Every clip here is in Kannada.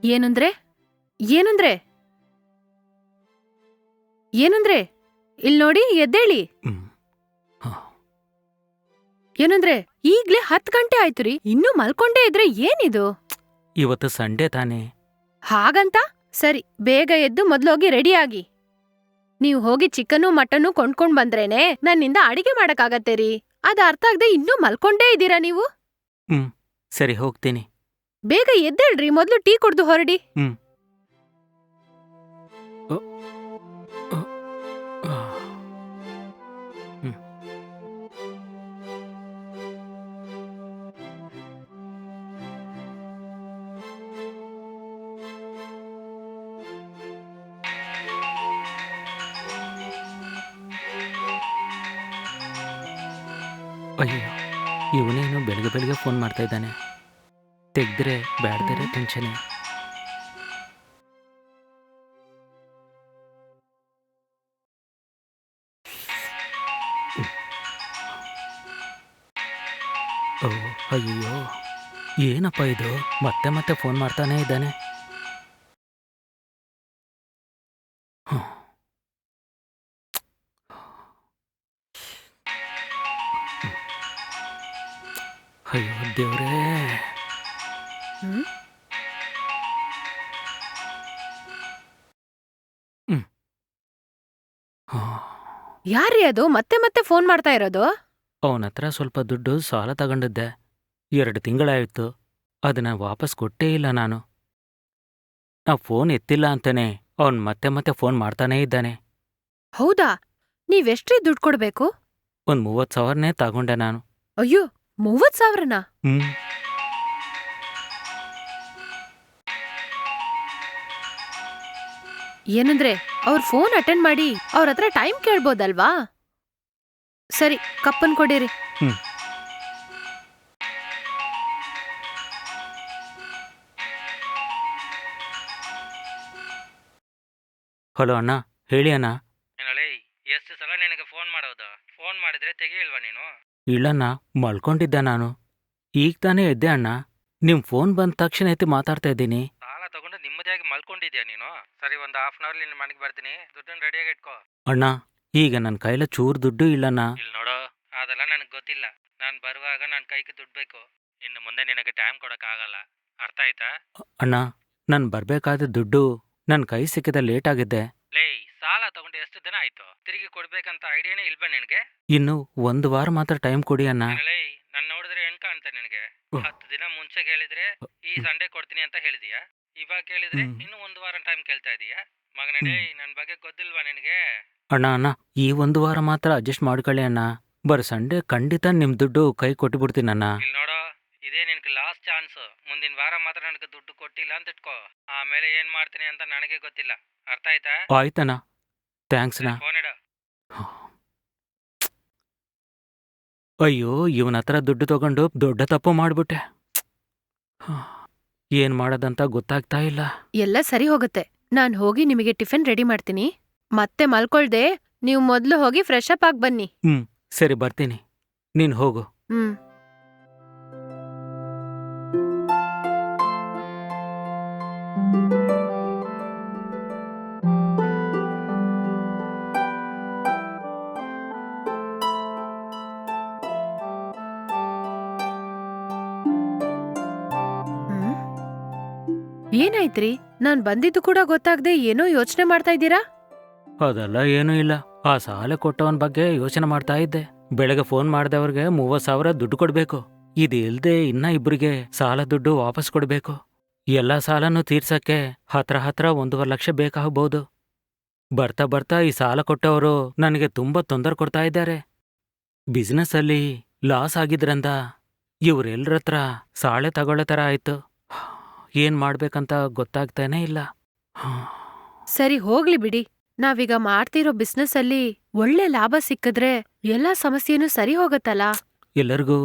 ಏನಂದ್ರೆ ಏನಂದ್ರೆ ಏನಂದ್ರೆ ಇಲ್ ನೋಡಿ ಎದ್ದೇಳಿ. ಹ್ಮ್. ಹ. ಏನಂದ್ರೆ ಈಗ್ಲೇ 10 ಗಂಟೆ ಆಯ್ತು ರೀ, ಇನ್ನೂ ಮಲ್ಕೊಂಡೇ ಇದ್ರೆ ಏನಿದು? ಇವತ್ತು ಸಂಡೇ ತಾನೇ. ಹಾಗಂತ ಸರಿ, ಬೇಗ ಎದ್ದು ಮೊದ್ಲೋಗಿ ರೆಡಿಯಾಗಿ. ನೀವು ಹೋಗಿ ಚಿಕನ್ನು ಮಟನ್ನು ಕೊಂಡ್ಕೊಂಡ್ ಬಂದ್ರೇನೆ ನನ್ನಿಂದ ಅಡಿಗೆ ಮಾಡಕ್ಕಾಗತ್ತೆ ರೀ. ಅದ್ ಅರ್ಥ ಆಗದೆ ಇನ್ನೂ ಮಲ್ಕೊಂಡೇ ಇದ್ದೀರಾ ನೀವು? ಸರಿ, ಹೋಗ್ತೀನಿ. ಬೇಗ ಎದ್ದೇಳ್ರಿ, ಮೊದ್ಲು ಟೀ ಕುಡ್ದು ಹೊರಡಿ. ಹ್ಮ್. ಅ, ಅ, ಆ. ಹ್ಮ್. ಅಯ್ಯೋ, ಇವನೇನು ಬೆಳಗ್ಗೆ ಬೆಳಗ್ಗೆ ಫೋನ್ ಮಾಡ್ತಾ ಇದ್ದಾನೆ. ತೆಗ್ದ್ರೆ ಬ್ಯಾಡ್ದರೆ ಟೆನ್ಷನೇ. ಓ, ಅಯ್ಯೋ, ಏನಪ್ಪ ಇದು, ಮತ್ತೆ ಮತ್ತೆ ಫೋನ್ ಮಾಡ್ತಾನೇ ಇದ್ದಾನೆ. ಹ್ಮ್. ಅಯ್ಯೋ ದೇವ್ರೇ. ಹ್ಮ್? ಹ್ಮ್. ಹಾ. ಯಾರ್ರೀ ಅದು ಮತ್ತೆ ಮತ್ತೆ ಫೋನ್ ಮಾಡ್ತಾ ಇರೋದು? ಅವನ ಹತ್ರ ಸ್ವಲ್ಪ ದುಡ್ಡು ಸಾಲ ತಗೊಂಡಿದ್ದೆ. 2 ತಿಂಗಳಾಯಿತು. ಅದನ್ನ ವಾಪಸ್ ಕೊಟ್ಟೇ ಇಲ್ಲ ನಾನು. ನಾ ಫೋನ್ ಎತ್ತಿಲ್ಲ ಅಂತಾನೆ ಅವನ್ ಮತ್ತೆ ಮತ್ತೆ ಫೋನ್ ಮಾಡ್ತಾನೇ ಇದ್ದಾನೆ. ಹೌದಾ? ನೀವೆಷ್ಟ್ರೀ ದುಡ್ಡು ಕೊಡ್ಬೇಕು? ಒಂದ್ 30,000ನೇ ತಗೊಂಡೆ ನಾನು. ಅಯ್ಯೋ, 30,000ನಾ? ಹ್ಮ್. ಏನಂದ್ರೆ ಅವ್ರ ಫೋನ್ ಅಟೆಂಡ್ ಮಾಡಿ ಅವ್ರ ಹತ್ರ ಟೈಮ್ ಕೇಳ್ಬೋದಲ್ವಾ? ಸರಿ, ಕಪ್ಪನ್ ಕೊಡಿರಿ. ಹ್ಮ್. ಹಲೋ ಅಣ್ಣ, ಹೇಳಿ ಅಣ್ಣ. ಎಷ್ಟು ಸಲ ನಿನಗೆ ಫೋನ್ ಮಾಡೋದು? ಫೋನ್ ಮಾಡಿದ್ರೆ ತೆಗಿಯಿಲ್ವಾ ನೀನು? ಇಲ್ಲಣ್ಣ, ಮಲ್ಕೊಂಡಿದ್ದೆ ನಾನು. ಈಗ ತಾನೇ ಎದ್ದೆ ಅಣ್ಣ. ನಿಮ್ ಫೋನ್ ಬಂದ ತಕ್ಷಣ ಎತ್ತಿ ಮಾತಾಡ್ತಾ ಇದ್ದೀನಿ. ಸಾಲ ತಗೊಂಡು ನೆಮ್ಮದಿಯಾಗಿ ಮಲ್ಕೊಂಡಿದ್ಯಾ ನೀನು? ಸರಿ, ಒಂದು 1/2 ನಿನ್ನ ಮನೆಗೆ ಬರ್ತೀನಿ, ದುಡ್ಡನ್ನು ರೆಡಿಯಾಗಿ ಇಟ್ಕೋ. ಅಣ್ಣ, ಈಗ ನನ್ನ ಕೈಲ ಚೂರು ದುಡ್ಡು ಇಲ್ಲಣ್ಣ. ಇಲ್ಲಿ ನೋಡು, ಅದೆಲ್ಲ ನನಗೆ ಗೊತ್ತಿಲ್ಲ. ನಾನು ಬರುವಾಗ ನನ್ನ ಕೈಗೆ ದುಡ್ಡು ಬೇಕು. ಇನ್ನು ಮುಂದೆ ನಿನಗೆ ಟೈಮ್ ಕೊಡೋಕ್ಕಾಗಲ್ಲ, ಅರ್ಥ ಆಯ್ತಾ? ಅಣ್ಣ, ನಾನು ಬರ್ಬೇಕಾದ ದುಡ್ಡು ನನ್ನ ಕೈ ಸಿಕ್ಕಿದ ಲೇಟ್ ಆಗಿದ್ದೆ. ಲೇ, ಸಾಲ ತಗೊಂಡು ಎಷ್ಟು ದಿನ ಆಯ್ತು? ತಿರುಗಿ ಕೊಡ್ಬೇಕಂತ ಐಡಿಯಾನೇ ಇಲ್ವಾ ನಿನಗೆ? ಇನ್ನು 1 ವಾರ ಮಾತ್ರ ಟೈಮ್ ಕೊಡಿ ಅಣ್ಣ. ಲೇ, ನಾನು ನೋಡಿದ್ರೆ ಹೆಣ್ ಕಾಣ್ತಾ ನಿನಗೆ? 10 ದಿನ ಮುಂಚೆ ಕೇಳಿದ್ರೆ ಈ ಸಂಡೇ ಕೊಡ್ತೀನಿ ಅಂತ ಹೇಳಿದೀಯಾ? ಇವಾಗ ಕೇಳಿದ್ರೆ ಇನ್ನು 1 ವಾರ ಟೈಮ್ ಕೇಳ್ತಾ ಇದೀಯಾ? ಮಗನೇ, ನನ್ನ ಬಗ್ಗೆ ಗೊತ್ತಿಲ್ವಾ ನಿನಗೆ? ಅಣ್ಣ, ಈ 1 ವಾರ ಮಾತ್ರ ಅಡ್ಜಸ್ಟ್ ಮಾಡ್ಕೊಳ್ಳಿ ಅಣ್ಣ. ಬರ್ ಸಂಡೇ ಖಂಡಿತ ನಿಮ್ ದುಡ್ಡು ಕೈ ಕೊಟ್ಟುಬಿಡ್ತೀನಣ್ಣ. ಇಲ್ಲಿ ನೋಡೋ, ಇದೇ ನಿನಗೆ ಲಾಸ್ಟ್ ಚಾನ್ಸ್. ಮುಂದಿನ ವಾರ ಮಾತ್ರ ನನಗೆ ದುಡ್ಡು ಕೊಟ್ಟಿಲ್ಲ ಅಂತ ಇಟ್ಕೋ. ಆಮೇಲೆ ಏನ್ ಮಾಡ್ತೀನಿ ಅಂತ ನನಗೆ ಗೊತ್ತಿಲ್ಲ, ಅರ್ಥ ಆಯ್ತಾ? ಆಯ್ತಣ್ಣ, ಥ್ಯಾಂಕ್ಸ್ನಾ. ಫೋನ್ ಇಡ. ಅಯ್ಯೋ, ಇವನ ಹತ್ರ ದುಡ್ಡು ತಗೊಂಡು ದೊಡ್ಡ ತಪ್ಪು ಮಾಡ್ಬಿಟ್ಟೆ. ಏನ್ ಮಾಡೋದಂತ ಗೊತ್ತಾಗ್ತಾ ಇಲ್ಲ. ಎಲ್ಲ ಸರಿ ಹೋಗುತ್ತೆ. ನಾನ್ ಹೋಗಿ ನಿಮಗೆ ಟಿಫಿನ್ ರೆಡಿ ಮಾಡ್ತೀನಿ. ಮತ್ತೆ ಮಲ್ಕೊಳ್ದೆ ನೀವು ಮೊದ್ಲು ಹೋಗಿ ಫ್ರೆಶ್ ಅಪ್ ಆಗಿ ಬನ್ನಿ. ಸರಿ, ಬರ್ತೀನಿ. ನೀನ್ ಹೋಗು. ಹ್ಮ್. ಏನಾಯ್ತ್ರಿ? ನಾನ್ ಬಂದಿದ್ದು ಕೂಡ ಗೊತ್ತಾಗ್ದೆ ಏನೋ ಯೋಚನೆ ಮಾಡ್ತಾ ಇದ್ದೀರಾ? ಅದೆಲ್ಲ ಏನೂ ಇಲ್ಲ. ಆ ಸಾಲ ಕೊಟ್ಟವನ್ ಬಗ್ಗೆ ಯೋಚನೆ ಮಾಡ್ತಾ ಇದ್ದೆ. ಬೆಳಗ್ಗೆ ಫೋನ್ ಮಾಡ್ದವ್ರಿಗೆ 30,000 ದುಡ್ಡು ಕೊಡ್ಬೇಕು. ಇದು ಇಲ್ದೆ ಇನ್ನ 2 ಸಾಲ ದುಡ್ಡು ವಾಪಸ್ ಕೊಡ್ಬೇಕು. ಎಲ್ಲ ಸಾಲನೂ ತೀರ್ಸಕ್ಕೆ ಹತ್ರ 1.5 ಲಕ್ಷ ಬೇಕಾಗಬಹುದು. ಬರ್ತಾ ಬರ್ತಾ ಈ ಸಾಲ ಕೊಟ್ಟವರು ನನಗೆ ತುಂಬಾ ತೊಂದರೆ ಕೊಡ್ತಾ ಇದ್ದಾರೆ. ಬಿಸ್ನೆಸ್ ಅಲ್ಲಿ ಲಾಸ್ ಆಗಿದ್ರಂದ ಇವ್ರೆಲ್ರತ್ರ ಸಾಳೆ ತಗೊಳ್ಳೋ ತರ ಆಯ್ತು. ಏನ್ ಮಾಡ್ಬೇಕಂತ ಗೊತ್ತಾಗ್ತಾನೇ ಇಲ್ಲ. ಸರಿ, ಹೋಗ್ಲಿ ಬಿಡಿ. ನಾವೀಗ ಮಾಡ್ತಿರೋ ಬಿಸ್ನೆಸ್ ಅಲ್ಲಿ ಒಳ್ಳೆ ಲಾಭ ಸಿಕ್ಕಿದ್ರೆ ಎಲ್ಲಾ ಸಮಸ್ಯೆನೂ ಸರಿ ಹೋಗತ್ತಲ್ಲ. ಎಲ್ಲರಿಗೂ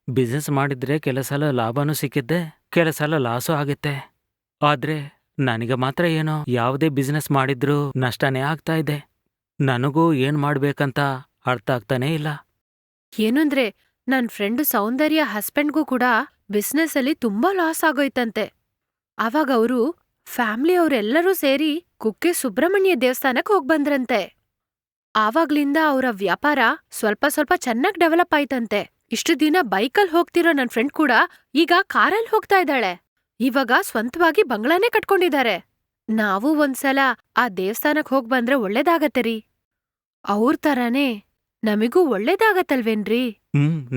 ಬಿಸ್ನೆಸ್ ಮಾಡಿದ್ರೆ ಕೆಲ ಸಲ ಲಾಭನೂ ಸಿಕ್ಕಿದ್ದೆ, ಕೆಲ ಸಲ ಲಾಸು ಆಗುತ್ತೆ. ಆದ್ರೆ ನನಗೆ ಮಾತ್ರ ಏನೋ ಯಾವುದೇ ಬಿಸ್ನೆಸ್ ಮಾಡಿದ್ರೂ ನಷ್ಟನೇ ಆಗ್ತಾ ಇದೆ. ನನಗೂ ಏನ್ ಮಾಡ್ಬೇಕಂತ ಅರ್ಥ ಆಗ್ತಾನೇ ಇಲ್ಲ. ಏನಂದ್ರೆ ನನ್ ಫ್ರೆಂಡು ಸೌಂದರ್ಯ ಹಸ್ಬೆಂಡ್ಗೂ ಕೂಡ ಬಿಸ್ನೆಸ್ ಅಲ್ಲಿ ತುಂಬಾ ಲಾಸ್ ಆಗೋಯ್ತಂತೆ. ಅವಾಗ ಅವರು ಫ್ಯಾಮಿಲಿ ಅವ್ರೆಲ್ಲರೂ ಸೇರಿ ಕುಕ್ಕೆ ಸುಬ್ರಹ್ಮಣ್ಯ ದೇವಸ್ಥಾನಕ್ ಹೋಗ್ಬಂದ್ರಂತೆ. ಆವಾಗ್ಲಿಂದ ಅವ್ರ ವ್ಯಾಪಾರ ಸ್ವಲ್ಪ ಸ್ವಲ್ಪ ಚೆನ್ನಾಗ್ ಡೆವಲಪ್ ಆಯ್ತಂತೆ. ಇಷ್ಟು ದಿನ ಬೈಕಲ್ ಹೋಗ್ತಿರೋ ನನ್ ಫ್ರೆಂಡ್ ಕೂಡ ಈಗ ಕಾರಲ್ ಹೋಗ್ತಾ ಇದ್ದಾಳೆ. ಇವಾಗ ಸ್ವಂತವಾಗಿ ಬಂಗ್ಲಾನೇ ಕಟ್ಕೊಂಡಿದ್ದಾರೆ. ನಾವು ಒಂದ್ಸಲ ಆ ದೇವಸ್ಥಾನಕ್ ಹೋಗ್ಬಂದ್ರೆ ಒಳ್ಳೇದಾಗತ್ತೆ ರೀ. ಅವ್ರ ತರಾನೇ ನಮಿಗೂ ಒಳ್ಳೇದಾಗತ್ತಲ್ವೇನ್ರಿ?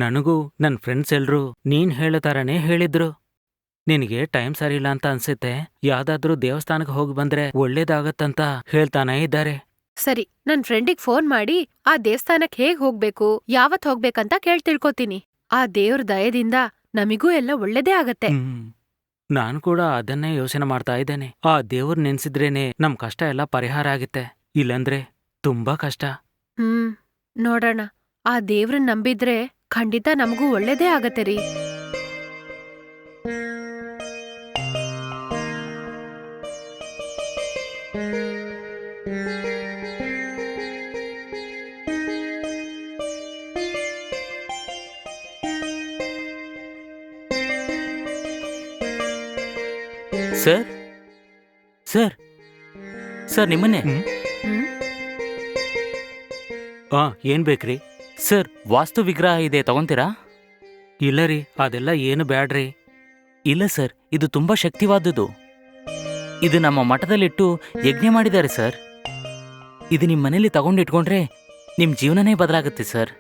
ನನಗೂ ನನ್ ಫ್ರೆಂಡ್ಸ್ ಎಲ್ರೂ ನೀನ್ ಹೇಳೋ ಥರನೇ ಹೇಳಿದ್ರು. ನಿನಗೆ ಟೈಮ್ ಸರಿಯಿಲ್ಲ ಅಂತ ಅನ್ಸುತ್ತೆ, ಯಾವ್ದಾದ್ರೂ ದೇವಸ್ಥಾನಕ್ಕೆ ಹೋಗಿ ಬಂದ್ರೆ ಒಳ್ಳೇದಾಗತ್ತಂತ ಹೇಳ್ತಾನೇ ಇದ್ದಾರೆ. ಸರಿ, ನನ್ ಫ್ರೆಂಡಿಗ್ ಫೋನ್ ಮಾಡಿ ಆ ದೇವಸ್ಥಾನಕ್ ಹೇಗ್ ಹೋಗ್ಬೇಕು, ಯಾವತ್ ಹೋಗ್ಬೇಕಂತ ಕೇಳ್ ತಿಳ್ಕೊತೀನಿ. ಆ ದೇವ್ರ ದಯದಿಂದ ನಮಿಗೂ ಎಲ್ಲ ಒಳ್ಳೇದೇ ಆಗತ್ತೆ. ನಾನು ಕೂಡ ಅದನ್ನೇ ಯೋಚನೆ ಮಾಡ್ತಾ ಇದ್ದೇನೆ. ಆ ದೇವ್ರ ನೆನ್ಸಿದ್ರೇನೆ ನಮ್ ಕಷ್ಟ ಎಲ್ಲ ಪರಿಹಾರ ಆಗುತ್ತೆ, ಇಲ್ಲಂದ್ರೆ ತುಂಬಾ ಕಷ್ಟ. ನೋಡೋಣ. ಆ ದೇವ್ರನ್ ನಂಬಿದ್ರೆ ಖಂಡಿತ ನಮಗೂ ಒಳ್ಳೇದೇ ಆಗತ್ತೆ ರೀ. ಸರ್ ಸರ್ ಸರ್ ನಿಮ್ಮನ್ನೇ. ಏನ್ ಬೇಕ್ರಿ? ಸರ್, ವಾಸ್ತು ವಿಗ್ರಹ ಇದೆ, ತಗೊಂತೀರಾ? ಇಲ್ಲ ರೀ, ಅದೆಲ್ಲ ಏನು ಬ್ಯಾಡ್ರಿ. ಇಲ್ಲ ಸರ್, ಇದು ತುಂಬಾ ಶಕ್ತಿವಾದುದು. ಇದು ನಮ್ಮ ಮಠದಲ್ಲಿಟ್ಟು ಯಜ್ಞ ಮಾಡಿದ್ದಾರೆ ಸರ್. ಇದು ನಿಮ್ಮ ಮನೇಲಿ ತಗೊಂಡಿಟ್ಕೊಂಡ್ರೆ ನಿಮ್ಮ ಜೀವನನೇ ಬದಲಾಗುತ್ತೆ ಸರ್.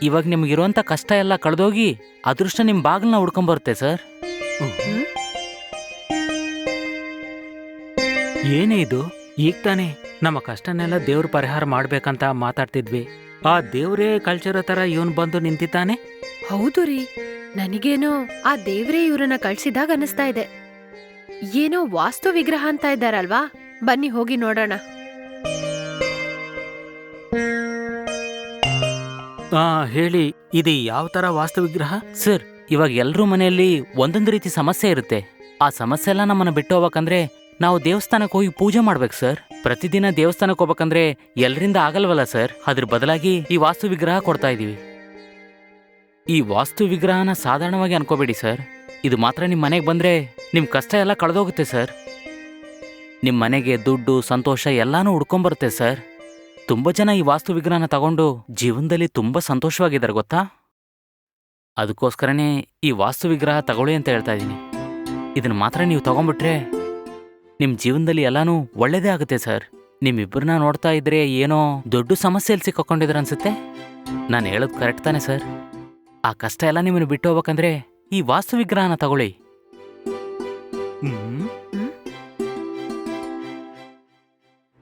ಇವಾಗ ನಿಮಗಿರುವಂಥ ಕಷ್ಟ ಎಲ್ಲ ಕಳೆದೋಗಿ ಅದೃಷ್ಟ ನಿಮ್ಮ ಬಾಗಿಲನ್ನ ಹುಡ್ಕೊಂಬರುತ್ತೆ ಸರ್. ಏನೇ ಇದು? ಈಗ ತಾನೇ ನಮ್ಮ ಕಷ್ಟನೆಲ್ಲ ದೇವ್ರ ಪರಿಹಾರ ಮಾಡ್ಬೇಕಂತ ಮಾತಾಡ್ತಿದ್ವಿ. ಆ ದೇವ್ರೇ ಕಳ್ಸಿರೋ ತರ ಇವನ್ ಬಂದು ನಿಂತಿದ್ದಾನೆ. ಹೌದು ರೀ, ನನಗೇನೋ ಆ ದೇವ್ರೇ ಇವ್ರನ್ನ ಕಳ್ಸಿದಾಗ ಅನಿಸ್ತಾ ಇದೆ. ಏನೋ ವಾಸ್ತು ವಿಗ್ರಹ ಅಂತ ಇದ್ದಾರಲ್ವಾ, ಬನ್ನಿ ಹೋಗಿ ನೋಡೋಣ. ಹೇಳಿ, ಇದು ಯಾವ ತರ ವಾಸ್ತು ವಿಗ್ರಹ? ಸರ್, ಇವಾಗ ಎಲ್ರೂ ಮನೆಯಲ್ಲಿ ಒಂದೊಂದು ರೀತಿ ಸಮಸ್ಯೆ ಇರುತ್ತೆ. ಆ ಸಮಸ್ಯೆ ಎಲ್ಲ ನಮ್ಮನ್ನ ಬಿಟ್ಟು ಹೋಗ್ಬೇಕಂದ್ರೆ ನಾವು ದೇವಸ್ಥಾನಕ್ಕೆ ಹೋಗಿ ಪೂಜೆ ಮಾಡ್ಬೇಕು ಸರ್. ಪ್ರತಿದಿನ ದೇವಸ್ಥಾನಕ್ಕೆ ಹೋಗ್ಬೇಕಂದ್ರೆ ಎಲ್ಲರಿಂದ ಆಗಲ್ವಲ್ಲ ಸರ್. ಅದ್ರ ಬದಲಾಗಿ ಈ ವಾಸ್ತು ವಿಗ್ರಹ ಕೊಡ್ತಾ ಇದೀವಿ. ಈ ವಾಸ್ತು ವಿಗ್ರಹನ ಸಾಧಾರಣವಾಗಿ ಅನ್ಕೋಬೇಡಿ ಸರ್. ಇದು ಮಾತ್ರ ನಿಮ್ಮ ಮನೆಗೆ ಬಂದ್ರೆ ನಿಮ್ ಕಷ್ಟ ಎಲ್ಲ ಕಳೆದೋಗುತ್ತೆ ಸರ್. ನಿಮ್ಮ ಮನೆಗೆ ದುಡ್ಡು, ಸಂತೋಷ ಎಲ್ಲಾನು ಹುಡ್ಕೊಂಬರುತ್ತೆ ಸರ್. ತುಂಬಾ ಜನ ಈ ವಾಸ್ತು ವಿಗ್ರಹನ ತಗೊಂಡು ಜೀವನದಲ್ಲಿ ತುಂಬಾ ಸಂತೋಷವಾಗಿದ್ದಾರೆ ಗೊತ್ತಾ. ಅದಕ್ಕೋಸ್ಕರನೇ ಈ ವಾಸ್ತು ವಿಗ್ರಹ ತಗೊಳ್ಳಿ ಅಂತ ಹೇಳ್ತಾ ಇದ್ದೀನಿ. ಇದನ್ನ ಮಾತ್ರ ನೀವು ತಗೊಂಡ್ಬಿಟ್ರೆ ನಿಮ್ಮ ಜೀವನದಲ್ಲಿ ಎಲ್ಲಾನು ಒಳ್ಳೇದೇ ಆಗುತ್ತೆ ಸರ್. ನಿಮ್ಮಿಬ್ಬರನ್ನ ನೋಡ್ತಾ ಇದ್ರೆ ಏನೋ ದೊಡ್ಡ ಸಮಸ್ಯೆಯಲ್ಲಿ ಸಿಕ್ಕೊಂಡಿದ್ರ ಅನ್ಸುತ್ತೆ. ನಾನು ಹೇಳೋದು ಕರೆಕ್ಟ್ ತಾನೆ ಸರ್? ಆ ಕಷ್ಟ ಎಲ್ಲ ನಿಮ್ಮನ್ನು ಬಿಟ್ಟು ಹೋಗ್ಬೇಕಂದ್ರೆ ಈ ವಾಸ್ತು ವಿಗ್ರಹನ ತಗೊಳ್ಳಿ.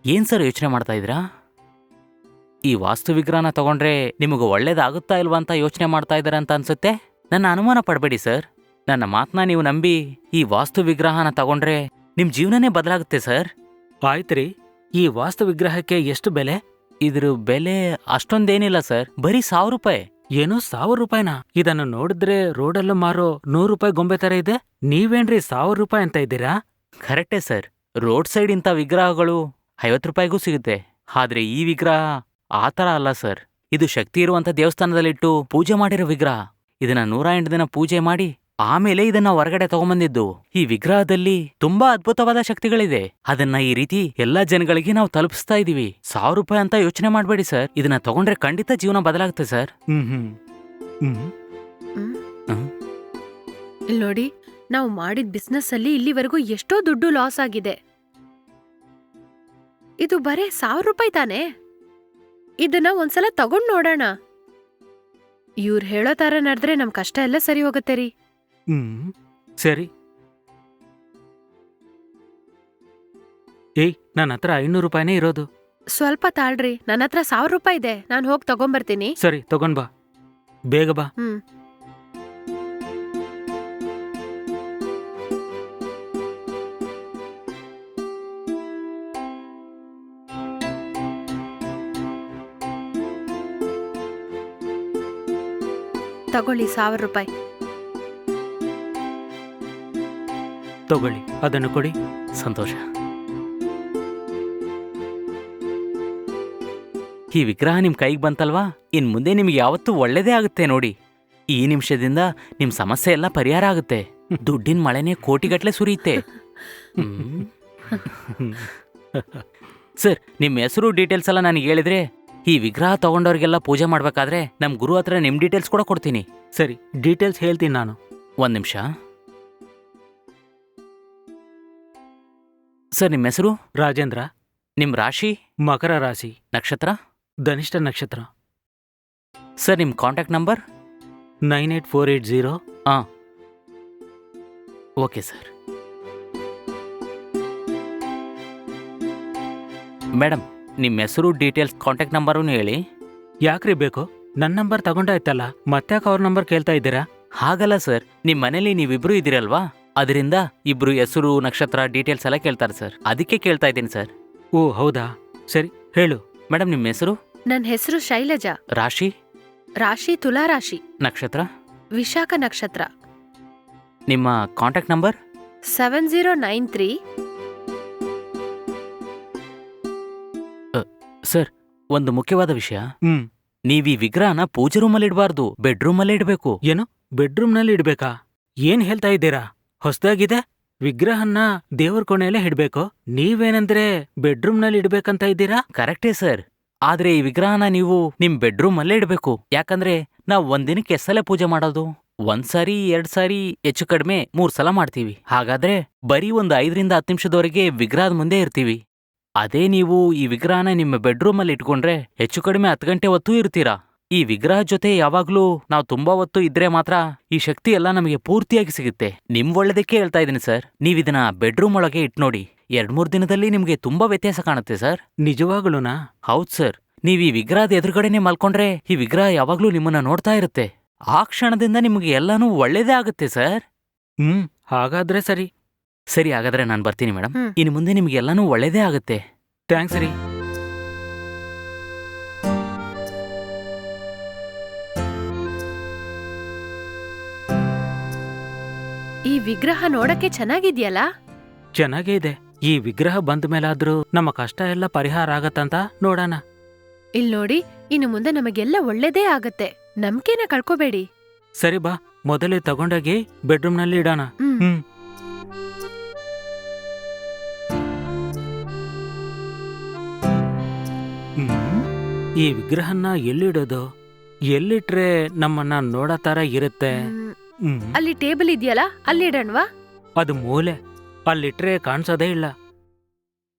ಏನ್ ಸರ್ ಯೋಚನೆ ಮಾಡ್ತಾ ಇದ್ರಾ? ಈ ವಾಸ್ತು ವಿಗ್ರಹನ ತಗೊಂಡ್ರೆ ನಿಮಗೆ ಒಳ್ಳೇದಾಗುತ್ತಾ ಇಲ್ವಾ ಅಂತ ಯೋಚನೆ ಮಾಡ್ತಾ ಇದ್ದೀರಾ ಅಂತ ಅನ್ಸುತ್ತೆ. ನನ್ನ ಅನುಮಾನ ಪಡಬೇಡಿ ಸರ್. ನನ್ನ ಮಾತನ್ನ ನೀವು ನಂಬಿ ಈ ವಾಸ್ತು ವಿಗ್ರಹನ ತಗೊಂಡ್ರೆ ನಿಮ್ ಜೀವನನೇ ಬದಲಾಗುತ್ತೆ ಸರ್. ಆಯ್ತ್ರಿ, ಈ ವಾಸ್ತು ವಿಗ್ರಹಕ್ಕೆ ಎಷ್ಟು ಬೆಲೆ? ಇದ್ರ ಬೆಲೆ ಅಷ್ಟೊಂದೇನಿಲ್ಲ ಸರ್, ಬರೀ 1000 ರೂಪಾಯಿ. ಏನು 1000 ರೂಪಾಯಿನಾ? ಇದನ್ನು ನೋಡಿದ್ರೆ ರೋಡಲ್ಲೂ ಮಾರೋ 100 ರೂಪಾಯಿ ಗೊಂಬೆ ತರ ಇದೆ. ನೀವೇನ್ರಿ 1000 ರೂಪಾಯಿ ಅಂತ ಇದ್ದೀರಾ? ಕರೆಕ್ಟೇ ಸರ್. ರೋಡ್ ಸೈಡ್ ಇಂಥ ವಿಗ್ರಹಗಳು 50 ರೂಪಾಯಿಗೂ ಸಿಗುತ್ತೆ. ಆದ್ರೆ ಈ ವಿಗ್ರಹ ಆ ಥರ ಅಲ್ಲ ಸರ್. ಇದು ಶಕ್ತಿ ಇರುವಂತ ದೇವಸ್ಥಾನದಲ್ಲಿಟ್ಟು ಪೂಜೆ ಮಾಡಿರೋ ವಿಗ್ರಹ. ಇದನ್ನ 108 ದಿನ ಪೂಜೆ ಮಾಡಿ ಆಮೇಲೆ ಇದನ್ನ ಹೊರಗಡೆ ತಗೊಂಬಂದಿದ್ದು. ಈ ವಿಗ್ರಹದಲ್ಲಿ ತುಂಬಾ ಅದ್ಭುತವಾದ ಶಕ್ತಿಗಳಿದೆ. ಅದನ್ನ ಈ ರೀತಿ ಎಲ್ಲಾ ಜನಗಳಿಗೆ ನಾವು ತಲುಪಿಸ್ತಾ ಇದೀವಿ. 1000 ರೂಪಾಯಿ ಅಂತ ಯೋಚನೆ ಮಾಡಬೇಡಿ ಸರ್. ಇದನ್ನ ತಗೊಂಡ್ರೆ ಖಂಡಿತ ಜೀವನ ಬದಲಾಗುತ್ತೆ ಸರ್. ಇಲ್ಲಿ ನೋಡಿ, ನಾವು ಮಾಡಿದ ಬಿಸ್ನೆಸ್ ಅಲ್ಲಿ ಇಲ್ಲಿವರೆಗೂ ಎಷ್ಟೋ ದುಡ್ಡು ಲಾಸ್ ಆಗಿದೆ. ಇದು ಬರೇ 1000 ರೂಪಾಯಿ ತಾನೆ. ಇದನ್ನ ಒಂದ್ಸಲ ತಗೊಂಡ್ ನೋಡೋಣ. ಇವ್ರು ಹೇಳೋ ತರ ನಡೆದ್ರೆ ನಮ್ ಕಷ್ಟ ಎಲ್ಲ ಸರಿ ಹೋಗುತ್ತೆ ರೀ. ಸರಿ. ಏಯ್, ನನ್ನ ಹತ್ರ 500 ರೂಪಾಯಿನೇ ಇರೋದು. ಸ್ವಲ್ಪ ತಾಳ್ರಿ, ನನ್ನ ಹತ್ರ 1000 ರೂಪಾಯಿ ಇದೆ. ನಾನು ಹೋಗಿ ತಗೊಂಬರ್ತೀನಿ. ಸರಿ, ತಗೊಂಡ್ ಬಾ, ಬೇಗ ಬಾ. ತಗೊಳ್ಳಿ 1000 ರೂಪಾಯಿ. ತಗೊಳ್ಳಿ, ಅದನ್ನು ಕೊಡಿ. ಸಂತೋಷ. ಈ ವಿಗ್ರಹ ನಿಮ್ ಕೈಗೆ ಬಂತಲ್ವಾ, ಇನ್ ಮುಂದೆ ನಿಮ್ಗೆ ಯಾವತ್ತೂ ಒಳ್ಳೇದೇ ಆಗುತ್ತೆ ನೋಡಿ. ಈ ನಿಮಿಷದಿಂದ ನಿಮ್ ಸಮಸ್ಯೆ ಎಲ್ಲ ಪರಿಹಾರ ಆಗುತ್ತೆ. ದುಡ್ಡಿನ ಮಳೆನೇ ಕೋಟಿಗಟ್ಲೆ ಸುರಿಯುತ್ತೆ. ಸರ್ ನಿಮ್ಮ ಹೆಸರು ಡೀಟೇಲ್ಸ್ ಎಲ್ಲ ನನಗೆ ಹೇಳಿದ್ರೆ ಈ ವಿಗ್ರಹ ತಗೊಂಡವ್ರಿಗೆಲ್ಲ ಪೂಜೆ ಮಾಡ್ಬೇಕಾದ್ರೆ ನಮ್ಮ ಗುರು ಹತ್ರ ನಿಮ್ಮ ಡೀಟೇಲ್ಸ್ ಕೂಡ ಕೊಡ್ತೀನಿ. ಸರಿ, ಡೀಟೇಲ್ಸ್ ಹೇಳ್ತೀನಿ ನಾನು. ಒಂದು ನಿಮಿಷ. ಸರ್ ನಿಮ್ಮ ಹೆಸರು? ರಾಜೇಂದ್ರ. ನಿಮ್ಮ ರಾಶಿ? ಮಕರ ರಾಶಿ. ನಕ್ಷತ್ರ? ಧನಿಷ್ಠ ನಕ್ಷತ್ರ. ಸರ್ ನಿಮ್ಮ ಕಾಂಟ್ಯಾಕ್ಟ್ ನಂಬರ್? 98480. ಹಾಂ, ಓಕೆ ಸರ್. ಮೇಡಮ್ ನಿಮ್ಮ ಹೆಸರು ಡೀಟೇಲ್ಸ್ ಕಾಂಟ್ಯಾಕ್ಟ್ ನಂಬರೂ ಹೇಳಿ. ಯಾಕ್ರಿ ಬೇಕು? ನನ್ನ ನಂಬರ್ ತಗೊಂಡಾಯ್ತಲ್ಲ, ಮತ್ತ್ಯಾಕೆ ಅವ್ರ ನಂಬರ್ ಕೇಳ್ತಾ ಇದ್ದೀರಾ? ಹಾಗಲ್ಲ ಸರ್, ನಿಮ್ಮ ಮನೇಲಿ ನೀವಿಬ್ರು ಇದ್ದೀರಲ್ವಾ, ಅದರಿಂದ ಇಬ್ರು ಹೆಸರು ನಕ್ಷತ್ರ ಡೀಟೇಲ್ಸ್ ಎಲ್ಲ ಕೇಳ್ತಾರೆ ಸರ್, ಅದಕ್ಕೆ ಕೇಳ್ತಾ ಇದ್ದೀನಿ ಸರ್. ಓ ಹೌದಾ, ಸರಿ ಹೇಳು. ಮೇಡಮ್ ನಿಮ್ಮ ಹೆಸರು? ನನ್ ಹೆಸರು ಶೈಲಜಾ. ರಾಶಿ? ರಾಶಿ ತುಲಾರಾಶಿ. ನಕ್ಷತ್ರ? ವಿಶಾಖ ನಕ್ಷತ್ರ. ನಿಮ್ಮ ಕಾಂಟ್ಯಾಕ್ಟ್ ನಂಬರ್? 7093. ಸರ್ ಒಂದು ಮುಖ್ಯವಾದ ವಿಷಯ, ಹ್ಮ್. ನೀವ್ ಈ ವಿಗ್ರಹನ ಪೂಜೆ ರೂಮಲ್ಲಿ ಇಡಬಾರ್ದು, ಬೆಡ್ರೂಮಲ್ಲೇ ಇಡಬೇಕು. ಏನು, ಬೆಡ್ರೂಮ್ನಲ್ಲಿ ಇಡ್ಬೇಕಾ? ಏನ್ ಹೇಳ್ತಾ ಇದ್ದೀರಾ? ಹೊಸ್ದಾಗಿದೆ. ವಿಗ್ರಹನ್ನ ದೇವ್ರ ಕೋಣೆಯಲ್ಲೇ ಇಡ್ಬೇಕು, ನೀವೇನಂದ್ರೆ ಬೆಡ್ರೂಮ್ನಲ್ಲಿ ಇಡ್ಬೇಕಂತ ಇದ್ದೀರಾ? ಕರೆಕ್ಟೇ ಸರ್, ಆದ್ರೆ ಈ ವಿಗ್ರಹನ ನೀವು ನಿಮ್ ಬೆಡ್ರೂಮಲ್ಲೇ ಇಡಬೇಕು. ಯಾಕಂದ್ರೆ ನಾವ್ ಒಂದಿನಕ್ಕೆ ಎಷ್ಟಲೇ ಪೂಜೆ ಮಾಡೋದು? 1 ಸಾರಿ 2 ಸಾರಿ, ಹೆಚ್ಚು ಕಡಿಮೆ 3 ಸಲ ಮಾಡ್ತೀವಿ. ಹಾಗಾದ್ರೆ ಬರೀ ಒಂದು 5 ರಿಂದ 10 ನಿಮಿಷದವರೆಗೆ ವಿಗ್ರಹದ ಮುಂದೆ ಇರ್ತೀವಿ. ಅದೇ ನೀವು ಈ ವಿಗ್ರಹನ ನಿಮ್ಮ ಬೆಡ್ರೂಮಲ್ಲಿ ಇಟ್ಕೊಂಡ್ರೆ ಹೆಚ್ಚು ಕಡಿಮೆ 10 ಗಂಟೆ ಹೊತ್ತು ಇರ್ತೀರಾ. ಈ ವಿಗ್ರಹ ಜೊತೆ ಯಾವಾಗ್ಲೂ ನಾವು ತುಂಬಾ ಹೊತ್ತು ಇದ್ರೆ ಮಾತ್ರ ಈ ಶಕ್ತಿ ಎಲ್ಲ ನಮಗೆ ಪೂರ್ತಿಯಾಗಿ ಸಿಗುತ್ತೆ. ನಿಮ್ ಒಳ್ಳೇದಕ್ಕೆ ಹೇಳ್ತಾ ಇದೀನಿ ಸರ್, ನೀವಿದನ್ನ ಬೆಡ್ರೂಮ್ ಒಳಗೆ ಇಟ್ ನೋಡಿ, 2-3 ದಿನದಲ್ಲಿ ನಿಮ್ಗೆ ತುಂಬಾ ವ್ಯತ್ಯಾಸ ಕಾಣುತ್ತೆ ಸರ್. ನಿಜವಾಗ್ಲೂನಾ? ಹೌದ್ ಸರ್, ನೀವ್ ಈ ವಿಗ್ರಹದ ಎದುರುಗಡೆನೆ ಮಲ್ಕೊಂಡ್ರೆ ಈ ವಿಗ್ರಹ ಯಾವಾಗ್ಲೂ ನಿಮ್ಮನ್ನ ನೋಡ್ತಾ ಇರುತ್ತೆ. ಆ ಕ್ಷಣದಿಂದ ನಿಮ್ಗೆ ಎಲ್ಲಾನು ಒಳ್ಳೇದೇ ಆಗುತ್ತೆ ಸರ್. ಹಾಗಾದ್ರೆ ಸರಿ. ಸರಿ, ಹಾಗಾದ್ರೆ ನಾನು ಬರ್ತೀನಿ ಮೇಡಮ್. ಹ್ಮ್. ಇನ್ನು ಮುಂದೆ ನಿಮ್ಗೆ ಎಲ್ಲಾನು ಒಳ್ಳೇದೇ ಆಗುತ್ತೆ. ಥ್ಯಾಂಕ್ಸ್ ರೀ. ಈ ವಿಗ್ರಹ ನೋಡಕ್ಕೆ ಚೆನ್ನಾಗಿದ್ಯಲ್ಲ? ಚೆನ್ನಾಗೇ ಇದೆ. ಈ ವಿಗ್ರಹ ಬಂದ ಮೇಲಾದ್ರೂ ನಮ್ಮ ಕಷ್ಟ ಎಲ್ಲ ಪರಿಹಾರ ಆಗತ್ತಂತ ನೋಡೋಣ. ಇಲ್ ನೋಡಿ, ಇನ್ನು ಮುಂದೆ ನಮಗೆಲ್ಲ ಒಳ್ಳೇದೇ ಆಗತ್ತೆ. ನಂಬಿಕೆನ ಕಳ್ಕೋಬೇಡಿ. ಸರಿ ಬಾ, ಮೊದಲೇ ತಗೊಂಡೋಗಿ ಬೆಡ್ರೂಮ್ನಲ್ಲಿ ಇಡೋಣ. ಹ್ಮ್. ಹ್ಮ್. ಈ ವಿಗ್ರಹನ ಎಲ್ಲಿಡೋದು? ಎಲ್ಲಿಟ್ರೆ ನಮ್ಮನ್ನ ನೋಡೋ ತರ ಇರುತ್ತೆ? ಹ್ಮ್. ಅಲ್ಲಿ ಟೇಬಲ್ ಇದೆಯಲ್ಲ, ಅಲ್ಲಿ ಇಡಣ್ವಾ? ಅದು ಮೂಲೆ, ಅಲ್ಲಿಟ್ರೆ ಕಾಣಿಸೋದೇ ಇಲ್ಲ.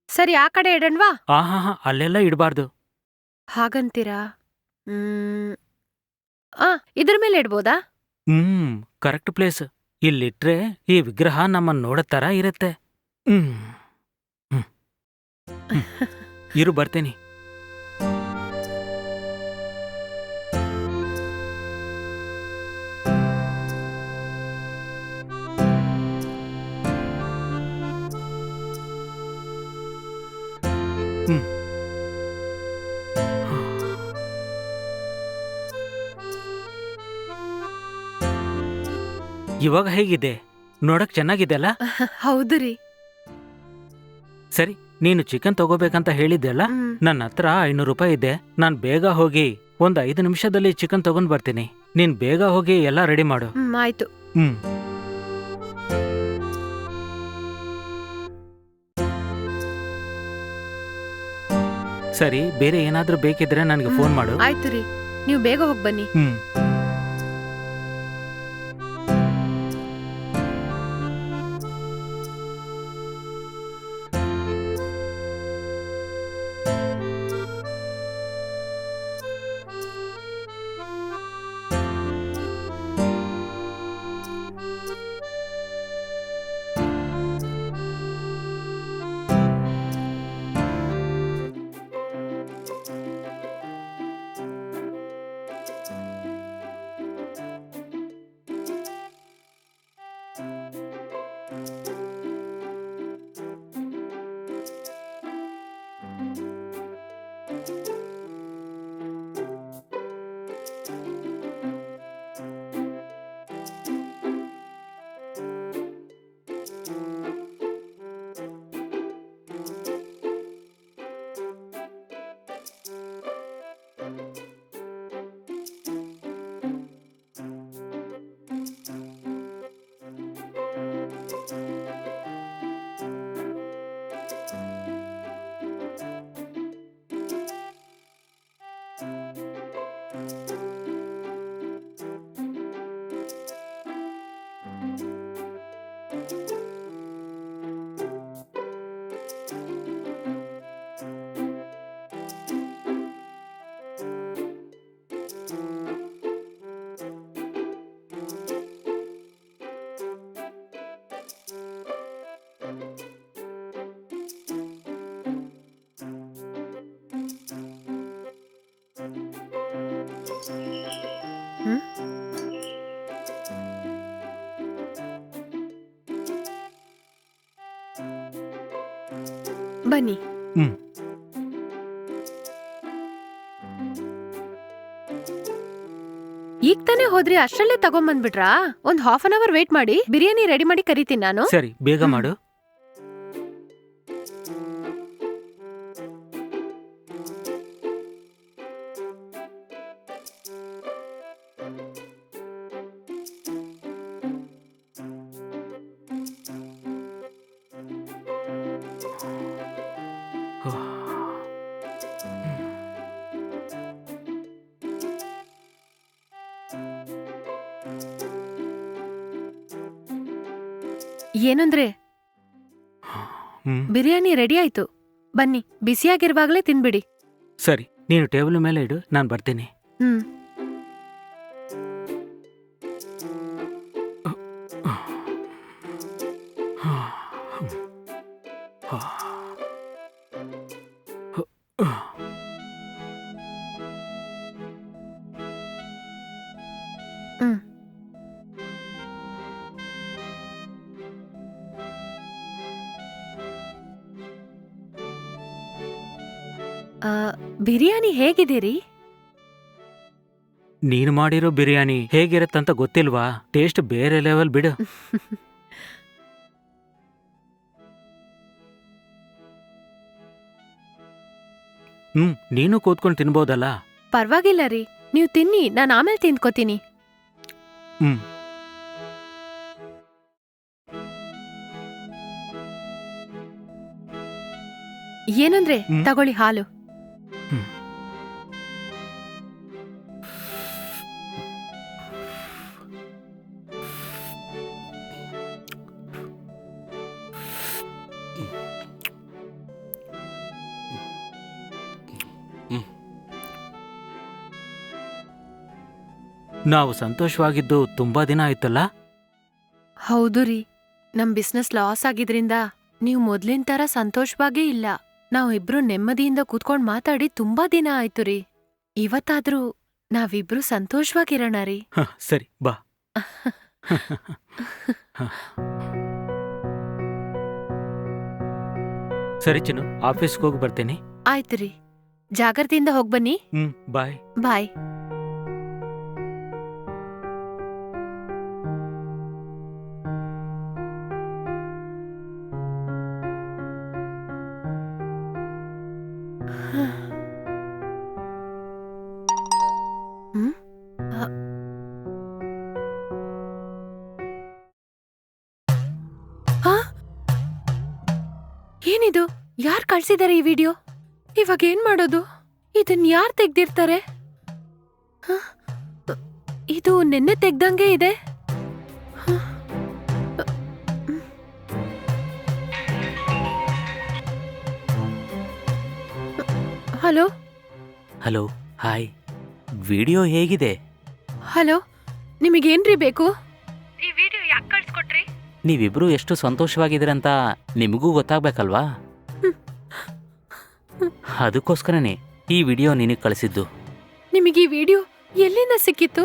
ಸರಿ, ಆ ಕಡೆ ಇಡಣ್ವಾ? ಆಹಾ, ಅಲ್ಲೆಲ್ಲ ಇಡಬಾರ್ದು. ಹಾಗಂತೀರಾ? ಇದ್ರ ಮೇಲೆ ಇಡ್ಬೋದಾ? Correct place. ಇಲ್ಲಿಟ್ರೆ ಈ ವಿಗ್ರಹ ನಮ್ಮನ್ನ ನೋಡೋ ತರ ಇರುತ್ತೆ. ಇರು, ಬರ್ತೀನಿ. ಇವಾಗ ಹೇಗಿದೆ? ನೋಡಕ್ ಚೆನ್ನಾಗಿದೆ ಅಲ್ಲ? ಹೌದು ರೀ. ಸರಿ, ನೀನು ಚಿಕನ್ ತಗೋಬೇಕಂತ ಹೇಳಿದ್ದೆಲ್ಲ, ನನ್ನ ಹತ್ರ 500 ರೂಪಾಯಿ ಇದೆ. ನಾನ್ ಬೇಗ ಹೋಗಿ ಒಂದು 5 ನಿಮಿಷದಲ್ಲಿ ಚಿಕನ್ ತಗೊಂಡ್ ಬರ್ತೀನಿ. ನೀನ್ ಬೇಗ ಹೋಗಿ ಎಲ್ಲ ರೆಡಿ ಮಾಡು. ಆಯ್ತು. ಸರಿ, ಬೇರೆ ಏನಾದ್ರೂ ಬೇಕಿದ್ರೆ ನನಗೆ ಫೋನ್ ಮಾಡು. ಆಯ್ತು ರೀ, ನೀವು ಬೇಗ ಹೋಗಿ ಬನ್ನಿ. ಬನ್ನಿ. ಹ್ಮ್. ಈಗ ತಾನೇ ಹೋದ್ರಿ, ಅಷ್ಟ್ರಲ್ಲೇ ತಗೊಂಬಂದ್ಬಿಟ್ರಾ? ಒಂದ್ ಹಾಫ್ ಅನ್ ಅವರ್ ವೇಟ್ ಮಾಡಿ, ಬಿರಿಯಾನಿ ರೆಡಿ ಮಾಡಿ ಕರಿತೀನಿ ನಾನು. ಸರಿ, ಬೇಗ ಮಾಡು. ಏನಂದ್ರೆ ಹ್ಮ್. ಬಿರಿಯಾನಿ ರೆಡಿ ಆಯ್ತು, ಬನ್ನಿ, ಬಿಸಿಯಾಗಿರುವಾಗ್ಲೇ ತಿನ್ಬಿಡಿ. ಸರಿ, ನೀನು ಟೇಬಲ್ ಮೇಲೆ ಇಡು, ನಾನು ಬರ್ತೀನಿ. ಹ್ಮ್. ಹ್ಮ್. ಬಿರಿಯಾನಿ ಹೇಗಿದ್ದೀರಿ? ನೀನು ಮಾಡಿರೋ ಬಿರಿಯಾನಿ ಹೇಗಿರತ್ತಂತ ಗೊತ್ತಿಲ್ವಾ? ಟೇಸ್ಟ್ ಬೇರೆ ಲೆವೆಲ್ ಬಿಡು. ನೀನು ಕೂತ್ಕೊಂಡು ತಿನ್ಬೋದಲ್ಲ. ಪರ್ವಾಗಿಲ್ಲ ರೀ, ನೀವು ತಿನ್ನಿ, ನಾನು ಆಮೇಲೆ ತಿಂದ್ಕೋತೀನಿ. ಹ್ಮ್. ಏನಂದ್ರೆ ಹ್ಮ್. ತಗೊಳ್ಳಿ ಹಾಲು. ಹ್ಮ್. ನಾವು ಸಂತೋಷವಾಗಿದ್ದು ತುಂಬಾ ದಿನ ಆಯ್ತಲ್ಲ. ಹೌದು ರೀ, ನಮ್ ಬಿಸ್ನೆಸ್ ಲಾಸ್ ಆಗಿದ್ರಿಂದ ನೀವು ಮೊದ್ಲಿನ ತರ ಸಂತೋಷವಾಗೇ ಇಲ್ಲ. ನಾವಿಬ್ರು ನೆಮ್ಮದಿಯಿಂದ ಕೂತ್ಕೊಂಡ್ ಮಾತಾಡಿ ತುಂಬಾ ದಿನ ಆಯ್ತು ರೀ. ಇವತ್ತಾದ್ರೂ ನಾವಿಬ್ರು ಸಂತೋಷವಾಗಿರೋಣ ರೀ. ಸರಿ, ಬಾ. ಸರಿ ಚಿನ್ನು, ಆಫೀಸ್ಗೆ ಹೋಗಿ ಬರ್ತೀನಿ. ಆಯ್ತು ರೀ, ಜಾಗ್ರತೆಯಿಂದ ಹೋಗ್ಬನ್ನಿ. ಬಾಯ್. ಬಾಯ್. ಏನಿದು? ಯಾರ್ ಕಳ್ಸಿದಾರೆ ಈ ವಿಡಿಯೋ? ಇವಾಗ ಏನ್ ಮಾಡೋದು? ಇದನ್ ಯಾರ್ ತೆಗ್ದಿರ್ತಾರೆ? ಇದು ನೆನ್ನೆ ತೆಗ್ದಂಗೆ ಇದೆ. ಹಲೋ. Hello, hi. ವಿಡಿಯೋ ಹೇಗಿದೆ? ಹಲೋ, ನಿಮಗೇನ್ರಿ ಬೇಕು? ಈ ವಿಡಿಯೋ ಯಾಕೆ ಕಳ್ಸ್ಕೊಟ್ರಿ? ನೀವಿಬ್ರು ಎಷ್ಟು ಸಂತೋಷವಾಗಿದ್ದೀರಂತ ನಿಮಗೂ ಗೊತ್ತಾಗ್ಬೇಕಲ್ವಾ? ಅದಕ್ಕೋಸ್ಕರನೇ ಈ ವಿಡಿಯೋ ನಿನಗೆ ಕಳಿಸಿದ್ದು. ನಿಮಗೆ ಈ ವಿಡಿಯೋ ಎಲ್ಲಿಂದ ಸಿಕ್ಕಿತ್ತು?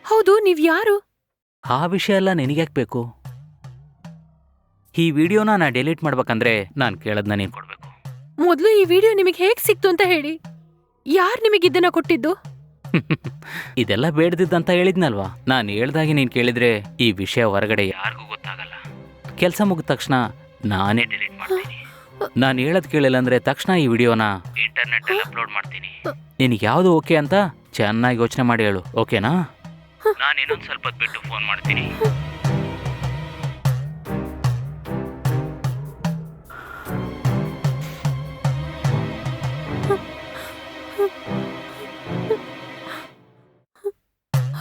ಹೌದು, ನೀವ್ ಯಾರು? ಆ ವಿಷಯ ಎಲ್ಲ ನಿನಗ್ಯಾಕೆ ಬೇಕು? ಈ ವಿಡಿಯೋನ ನಾ ಡಿಲೀಟ್ ಮಾಡ್ಬೇಕಂದ್ರೆ ನಾನು ಕೇಳದ್ನ ನೀನು ಕೊಡ್ಬೇಕು. ಮೊದ್ಲು ಈ ವಿಡಿಯೋ ನಿಮಗೆ ಹೇಗ್ ಸಿಕ್ತು ಅಂತ ಹೇಳಿ. ಯಾರ್ ನಿಮಗಿದ್ದನ್ನ ಕೊಟ್ಟಿದ್ದು? ಇದೆಲ್ಲ ಬೇಡದಿದ್ದಂತ ಹೇಳಿದ್ನಲ್ವಾ? ನಾನು ಹೇಳ್ದಾಗೆ ನೀನು ಕೇಳಿದ್ರೆ ಈ ವಿಷಯ ಹೊರಗಡೆ ಯಾರಿಗೂ ಗೊತ್ತಾಗಲ್ಲ. ಕೆಲಸ ಮುಗಿದ ತಕ್ಷಣ ನಾನೇ ಡಿಲೀಟ್ ಮಾಡ್ತೀನಿ. ನಾನು ಹೇಳೋದು ಕೇಳಿಲ್ಲ ಅಂದ್ರೆ ತಕ್ಷಣ ಈ ವಿಡಿಯೋನ ಇಂಟರ್ನೆಟ್ಟಲ್ಲಿ ಅಪ್ಲೋಡ್ ಮಾಡ್ತೀನಿ. ನಿನಗೆ ಯಾವುದು ಓಕೆ ಅಂತ ಚೆನ್ನಾಗಿ ಯೋಚನೆ ಮಾಡಿ ಹೇಳು, ಓಕೆನಾ? ನಾನು ಇನ್ನೊಂದು ಸ್ವಲ್ಪ ಹೊತ್ತು ಬಿಟ್ಟು ಫೋನ್ ಮಾಡ್ತೀನಿ.